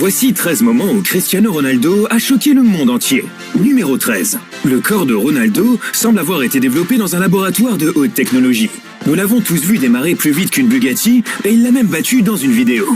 Voici 13 moments où Cristiano Ronaldo a choqué le monde entier. Numéro 13. Le corps de Ronaldo semble avoir été développé dans un laboratoire de haute technologie. Nous l'avons tous vu démarrer plus vite qu'une Bugatti et il l'a même battu dans une vidéo.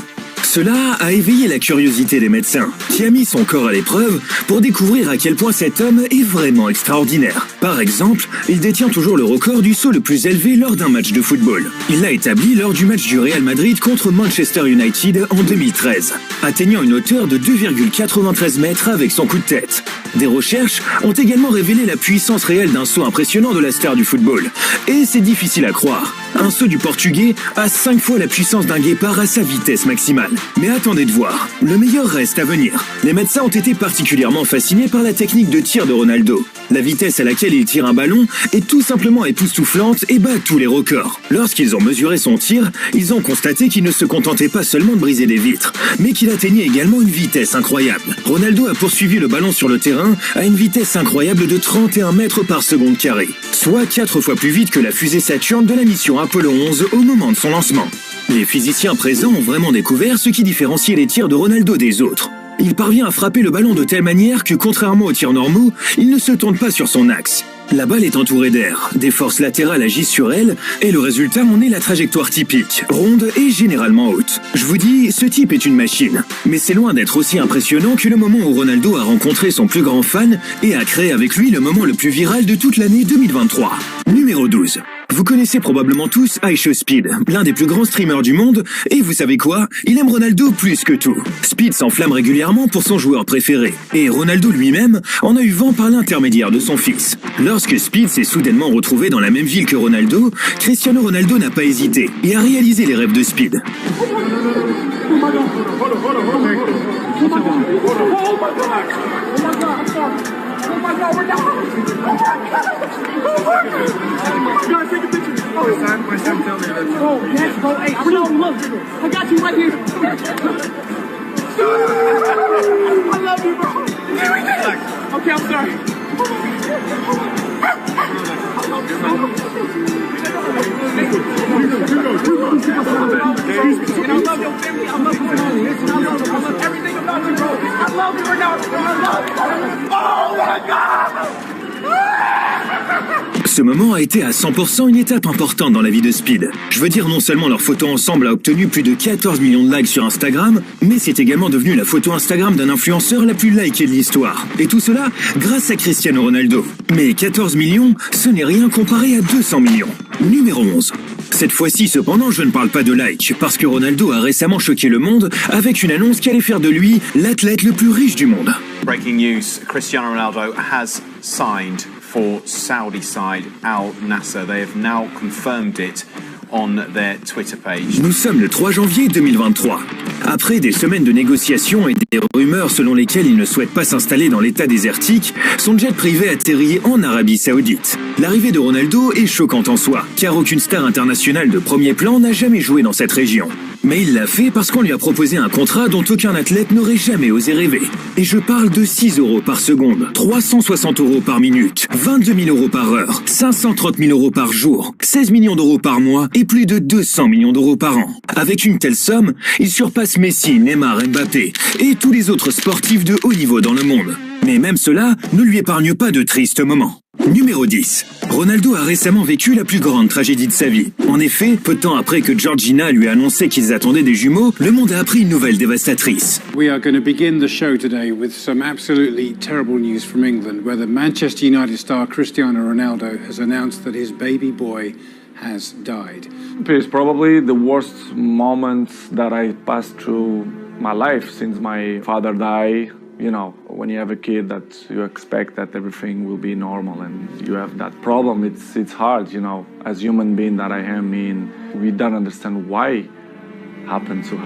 Cela a éveillé la curiosité des médecins, qui a mis son corps à l'épreuve pour découvrir à quel point cet homme est vraiment extraordinaire. Par exemple, il détient toujours le record du saut le plus élevé lors d'un match de football. Il l'a établi lors du match du Real Madrid contre Manchester United en 2013, atteignant une hauteur de 2,93 mètres avec son coup de tête. Des recherches ont également révélé la puissance réelle d'un saut impressionnant de la star du football. Et c'est difficile à croire. Un saut du Portugais a 5 fois la puissance d'un guépard à sa vitesse maximale. Mais attendez de voir, le meilleur reste à venir. Les médecins ont été particulièrement fascinés par la technique de tir de Ronaldo. La vitesse à laquelle il tire un ballon est tout simplement époustouflante et bat tous les records. Lorsqu'ils ont mesuré son tir, ils ont constaté qu'il ne se contentait pas seulement de briser des vitres, mais qu'il atteignait également une vitesse incroyable. Ronaldo a poursuivi le ballon sur le terrain à une vitesse incroyable de 31 mètres par seconde carré, soit 4 fois plus vite que la fusée Saturn de la mission Apollo 11 au moment de son lancement. Les physiciens présents ont vraiment découvert ce qui différenciait les tirs de Ronaldo des autres. Il parvient à frapper le ballon de telle manière que, contrairement aux tirs normaux, il ne se tourne pas sur son axe. La balle est entourée d'air, des forces latérales agissent sur elle, et le résultat en est la trajectoire typique, ronde et généralement haute. Je vous dis, ce type est une machine. Mais c'est loin d'être aussi impressionnant que le moment où Ronaldo a rencontré son plus grand fan et a créé avec lui le moment le plus viral de toute l'année 2023. Numéro 12. Vous connaissez probablement tous iShowSpeed, l'un des plus grands streamers du monde, et vous savez quoi? Il aime Ronaldo plus que tout. Speed s'enflamme régulièrement pour son joueur préféré, et Ronaldo lui-même en a eu vent par l'intermédiaire de son fils. Lorsque Speed s'est soudainement retrouvé dans la même ville que Ronaldo, Cristiano Ronaldo n'a pas hésité et a réalisé les rêves de Speed. Ce moment a été à 100% une étape importante dans la vie de Speed. Je veux dire, non seulement leur photo ensemble a obtenu plus de 14 millions de likes sur Instagram, mais c'est également devenu la photo Instagram d'un influenceur la plus likée de l'histoire. Et tout cela grâce à Cristiano Ronaldo. Mais 14 millions, ce n'est rien comparé à 200 millions. Numéro 11. Cette fois-ci, cependant, je ne parle pas de likes, parce que Ronaldo a récemment choqué le monde avec une annonce qui allait faire de lui l'athlète le plus riche du monde. Breaking news, Cristiano Ronaldo has signed for Saudi side Al Nassr. They have now confirmed it on their Twitter page. Nous sommes le 3 janvier 2023. Après des semaines de négociations et des rumeurs selon lesquelles il ne souhaite pas s'installer dans l'état désertique, son jet privé atterrit en Arabie Saoudite. L'arrivée de Ronaldo est choquante en soi, car aucune star internationale de premier plan n'a jamais joué dans cette région. Mais il l'a fait parce qu'on lui a proposé un contrat dont aucun athlète n'aurait jamais osé rêver. Et je parle de 6 € par seconde, 360 € par minute, 22 000 € par heure, 530 000 € par jour, 16 millions d'euros par mois et plus de 200 millions d'euros par an. Avec une telle somme, il surpasse Messi, Neymar, Mbappé et tous les autres sportifs de haut niveau dans le monde. Mais même cela ne lui épargne pas de tristes moments. Numéro 10. Ronaldo a récemment vécu la plus grande tragédie de sa vie. En effet, peu de temps après que Georgina lui a annoncé qu'ils attendaient des jumeaux, le monde a appris une nouvelle dévastatrice. We are going to begin the show today with some absolutely terrible news from England, where the Manchester United star Cristiano Ronaldo has announced that his baby boy has died. It's probably the worst moment that I passed through my life since my father died. You know, when you have a kid that you expect that everything will be normal and you have that problem, it's hard, you know, as human being that I am, we don't understand why.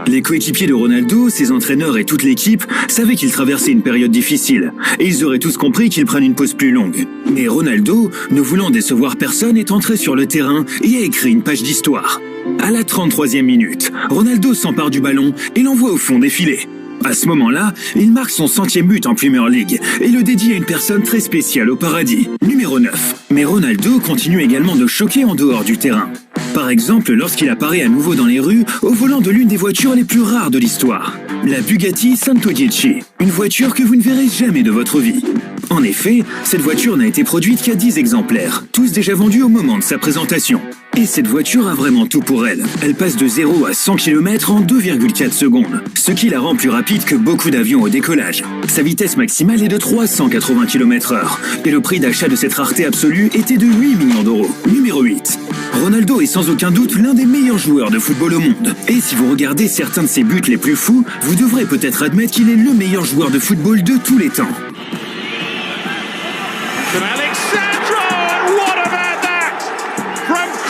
Les coéquipiers de Ronaldo, ses entraîneurs et toute l'équipe savaient qu'il traversait une période difficile et ils auraient tous compris qu'il prenne une pause plus longue. Mais Ronaldo, ne voulant décevoir personne, est entré sur le terrain et a écrit une page d'histoire. À la 33e minute, Ronaldo s'empare du ballon et l'envoie au fond des filets. À ce moment-là, il marque son 100e but en Premier League et le dédie à une personne très spéciale au paradis. Numéro 9. Mais Ronaldo continue également de choquer en dehors du terrain. Par exemple, lorsqu'il apparaît à nouveau dans les rues au volant de l'une des voitures les plus rares de l'histoire. la Bugatti Santo-Dieci, une voiture que vous ne verrez jamais de votre vie. En effet, cette voiture n'a été produite qu'à 10 exemplaires, tous déjà vendus au moment de sa présentation. Et cette voiture a vraiment tout pour elle. Elle passe de 0 à 100 km en 2,4 secondes, ce qui la rend plus rapide que beaucoup d'avions au décollage. Sa vitesse maximale est de 380 km/h, et le prix d'achat de cette rareté absolue était de 8 millions d'euros. Numéro 8. Ronaldo est sans aucun doute l'un des meilleurs joueurs de football au monde. Et si vous regardez certains de ses buts les plus fous, vous devrez peut-être admettre qu'il est le meilleur joueur de football de tous les temps.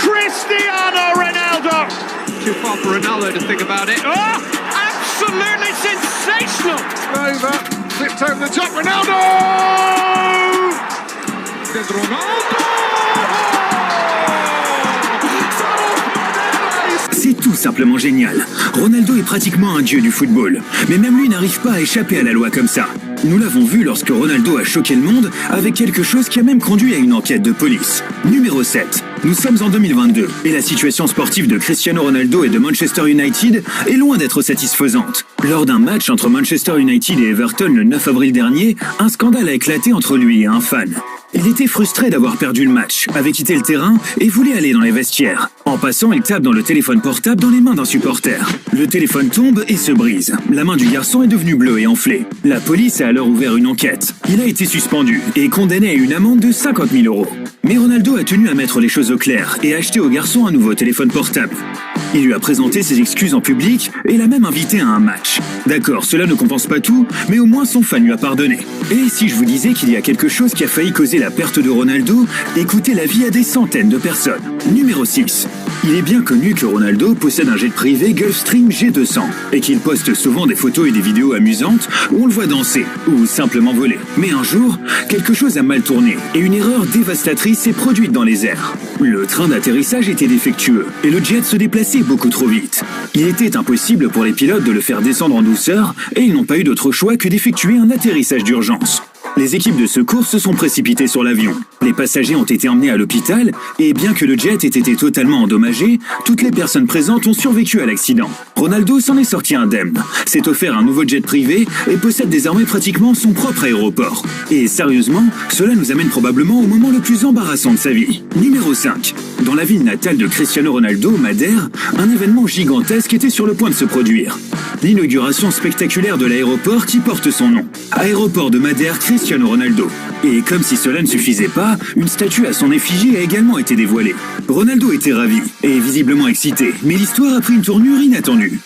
Cristiano Ronaldo. Too far for Ronaldo to think about it. Oh, absolutely sensational. Over, flipped over the top. Ronaldo. There's Ronaldo. C'est tout simplement génial. Ronaldo est pratiquement un dieu du football. Mais même lui n'arrive pas à échapper à la loi comme ça. Nous l'avons vu lorsque Ronaldo a choqué le monde avec quelque chose qui a même conduit à une enquête de police. Numéro 7. Nous sommes en 2022 et la situation sportive de Cristiano Ronaldo et de Manchester United est loin d'être satisfaisante. Lors d'un match entre Manchester United et Everton le 9 avril dernier, un scandale a éclaté entre lui et un fan. Il était frustré d'avoir perdu le match, avait quitté le terrain et voulait aller dans les vestiaires. En passant, il tape dans le téléphone portable dans les mains d'un supporter. Le téléphone tombe et se brise. La main du garçon est devenue bleue et enflée. La police a alors ouvert une enquête. Il a été suspendu et condamné à une amende de 50 000 euros. Mais Ronaldo a tenu à mettre les choses au clair et a acheté au garçon un nouveau téléphone portable. Il lui a présenté ses excuses en public et l'a même invité à un match. D'accord, cela ne compense pas tout, mais au moins son fan lui a pardonné. Et si je vous disais qu'il y a quelque chose qui a failli causer la perte de Ronaldo, écoutez la vie à des centaines de personnes. Numéro 6. Il est bien connu que Ronaldo possède un jet privé Gulfstream G200 et qu'il poste souvent des photos et des vidéos amusantes où on le voit danser ou simplement voler. Mais un jour, quelque chose a mal tourné et une erreur dévastatrice s'est produite dans les airs. Le train d'atterrissage était défectueux et le jet se déplaçait beaucoup trop vite. Il était impossible pour les pilotes de le faire descendre en douceur et ils n'ont pas eu d'autre choix que d'effectuer un atterrissage d'urgence. Les équipes de secours se sont précipitées sur l'avion. Les passagers ont été emmenés à l'hôpital et bien que le jet ait été totalement endommagé, toutes les personnes présentes ont survécu à l'accident. Ronaldo s'en est sorti indemne, s'est offert un nouveau jet privé et possède désormais pratiquement son propre aéroport. Et sérieusement, cela nous amène probablement au moment le plus embarrassant de sa vie. Numéro 5. Dans la ville natale de Cristiano Ronaldo, Madère, un événement gigantesque était sur le point de se produire. L'inauguration spectaculaire de l'aéroport qui porte son nom. Aéroport de Madère Cristiano Ronaldo. Et comme si cela ne suffisait pas, une statue à son effigie a également été dévoilée. Ronaldo était ravi et visiblement excité, mais l'histoire a pris une tournure inattendue.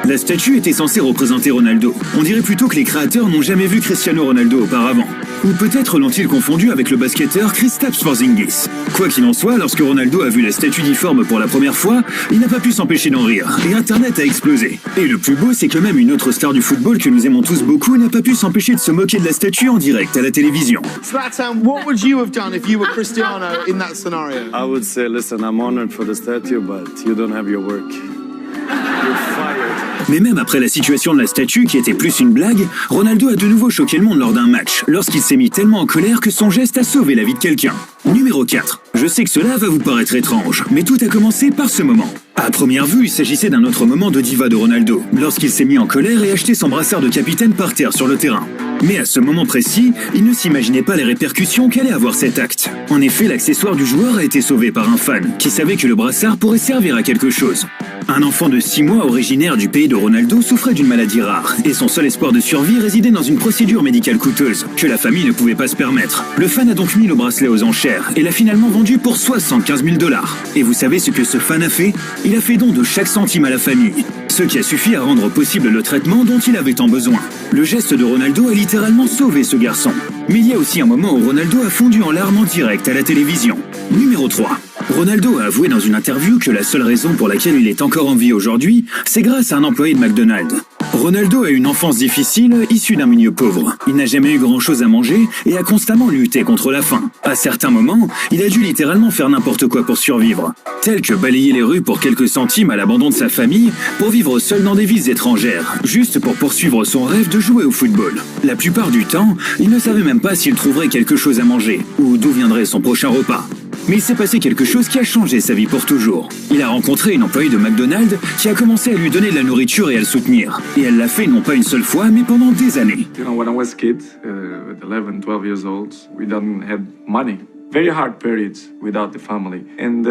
La statue était censée représenter Ronaldo. On dirait plutôt que les créateurs n'ont jamais vu Cristiano Ronaldo auparavant. Ou peut-être l'ont-ils confondu avec le basketteur Kristaps Porzingis. Quoi qu'il en soit, lorsque Ronaldo a vu la statue difforme pour la première fois, il n'a pas pu s'empêcher d'en rire, et Internet a explosé. Et le plus beau, c'est que même une autre star du football que nous aimons tous beaucoup n'a pas pu s'empêcher de se moquer de la statue en direct à la télévision. Zlatan, what would you have done if you were Cristiano in that scenario? I would say, listen, I'm honored for the statue, but you don't have your work. You're fired. Mais même après la situation de la statue, qui était plus une blague, Ronaldo a de nouveau choqué le monde lors d'un match, lorsqu'il s'est mis tellement en colère que son geste a sauvé la vie de quelqu'un. Numéro 4. Je sais que cela va vous paraître étrange, mais tout a commencé par ce moment. À première vue, il s'agissait d'un autre moment de diva de Ronaldo, lorsqu'il s'est mis en colère et a jeté son brassard de capitaine par terre sur le terrain. Mais à ce moment précis, il ne s'imaginait pas les répercussions qu'allait avoir cet acte. En effet, l'accessoire du joueur a été sauvé par un fan, qui savait que le brassard pourrait servir à quelque chose. Un enfant de 6 mois originaire du pays de Ronaldo souffrait d'une maladie rare, et son seul espoir de survie résidait dans une procédure médicale coûteuse, que la famille ne pouvait pas se permettre. Le fan a donc mis le bracelet aux enchères, et l'a finalement vendu pour 75 000 $. Et vous savez ce que ce fan a fait? Il a fait don de chaque centime à la famille, ce qui a suffi à rendre possible le traitement dont il avait tant besoin. Le geste de Ronaldo a littéralement sauvé ce garçon. Mais il y a aussi un moment où Ronaldo a fondu en larmes en direct à la télévision. Numéro 3. Ronaldo a avoué dans une interview que la seule raison pour laquelle il est encore en vie aujourd'hui, c'est grâce à un employé de McDonald's. Ronaldo a une enfance difficile, issue d'un milieu pauvre. Il n'a jamais eu grand-chose à manger et a constamment lutté contre la faim. À certains moments, il a dû littéralement faire n'importe quoi pour survivre, tel que balayer les rues pour quelques centimes à l'abandon de sa famille, pour vivre seul dans des villes étrangères, juste pour poursuivre son rêve de jouer au football. La plupart du temps, il ne savait même pas s'il trouverait quelque chose à manger, ou d'où viendrait son prochain repas. Mais il s'est passé quelque chose qui a changé sa vie pour toujours. Il a rencontré une employée de McDonald's qui a commencé à lui donner de la nourriture et à le soutenir. Et elle l'a fait non pas une seule fois, mais pendant des années. You know, when I was a kid, with 11, 12 years old, we didn't have money. Very hard periods without the family. And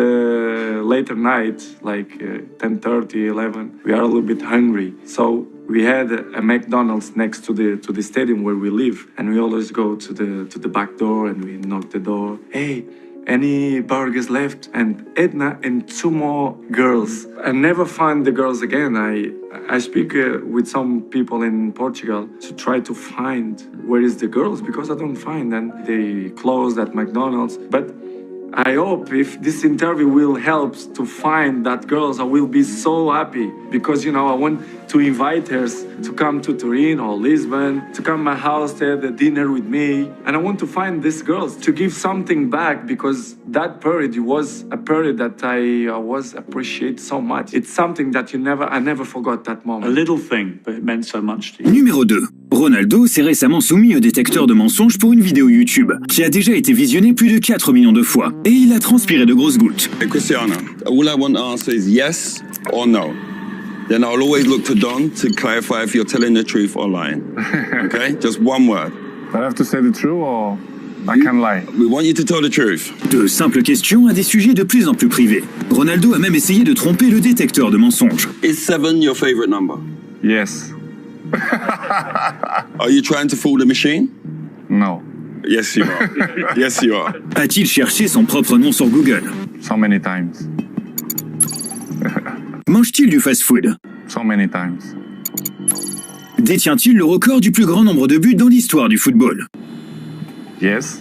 later night, like 10:30, 11, we are a little bit hungry. So we had a McDonald's next to the stadium where we live, and we always go to the back door and we knock the door. Hey, any burgers left? And Edna and two more girls. I never find the girls again. I speak with some people in Portugal to try to find where is the girls, because I don't find them. They closed at McDonald's. But I hope if this interview will help to find that girls, I will be so happy, because, you know, I want to invite her to come to Turin or Lisbon, to come to my house to have a dinner with me. And I want to find these girls to give something back, because that period was a period that I was appreciate so much. It's something that I never forgot that moment. A little thing, but it meant so much to you. Numéro 2. Ronaldo s'est récemment soumis au détecteur de mensonges pour une vidéo YouTube, qui a déjà été visionnée plus de 4 millions de fois. Et il a transpiré de grosses gouttes. Hey, Cristiano, all I want to answer is yes or no. Then I'll always look to Don to clarify if you're telling the truth or lying. Okay? Just one word. I have to say the truth or I can lie? We want you to tell the truth. De simples questions à des sujets de plus en plus privés. Ronaldo a même essayé de tromper le détecteur de mensonges. Is 7 your favorite number? Yes. Are you trying to fool the machine? No. Yes, you are. Yes, you are. A-t-il cherché son propre nom sur Google? So many times. Mange-t-il du fast-food? So many times. Détient-il le record du plus grand nombre de buts dans l'histoire du football? Yes.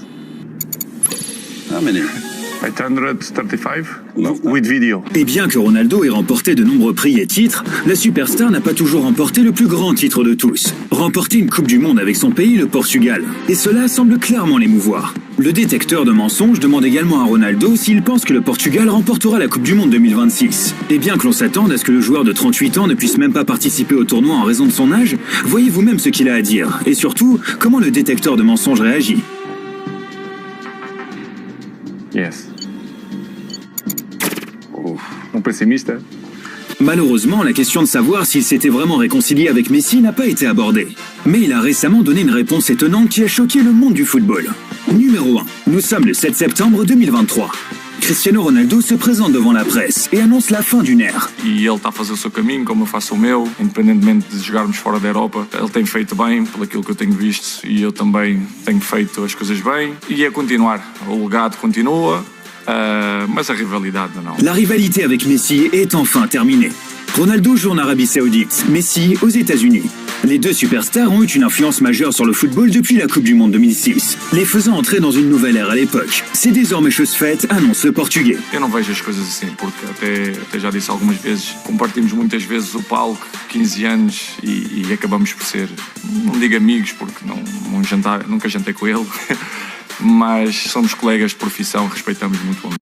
How many? 835 with video. Et bien que Ronaldo ait remporté de nombreux prix et titres, la superstar n'a pas toujours remporté le plus grand titre de tous. Remporter une Coupe du Monde avec son pays, le Portugal. Et cela semble clairement l'émouvoir. Le détecteur de mensonges demande également à Ronaldo s'il pense que le Portugal remportera la Coupe du Monde 2026. Et bien que l'on s'attende à ce que le joueur de 38 ans ne puisse même pas participer au tournoi en raison de son âge, voyez vous-même ce qu'il a à dire. Et surtout, comment le détecteur de mensonges réagit. Yes. Un pessimiste. Malheureusement, la question de savoir s'il s'était vraiment réconcilié avec Messi n'a pas été abordée. Mais il a récemment donné une réponse étonnante qui a choqué le monde du football. Numéro 1. Nous sommes le 7 septembre 2023. Cristiano Ronaldo se présente devant la presse et annonce la fin d'une ère. E ele está a fazer o seu caminho, como eu faço o meu, independentemente de jogarmos fora da Europa. Ele tem feito bem, pelo aquilo que eu tenho visto, e eu também tenho feito as coisas bem. E é continuar. O legado continua, mas a rivalidade não. La rivalité avec Messi est enfin terminée. Ronaldo joue en Arabie Saoudite, Messi aux États-Unis. Les deux superstars ont eu une influence majeure sur le football depuis la Coupe du Monde 2006, les faisant entrer dans une nouvelle ère à l'époque. C'est désormais chose faite, annonce le Portugais. Eu não vejo as coisas assim, porque até já disse algumas vezes, compartimos muitas vezes o palco, 15 anos, e acabamos por ser, não digo amigos, porque nunca jantei com ele, mas somos colegas de profissão, respeitamos mutuamente.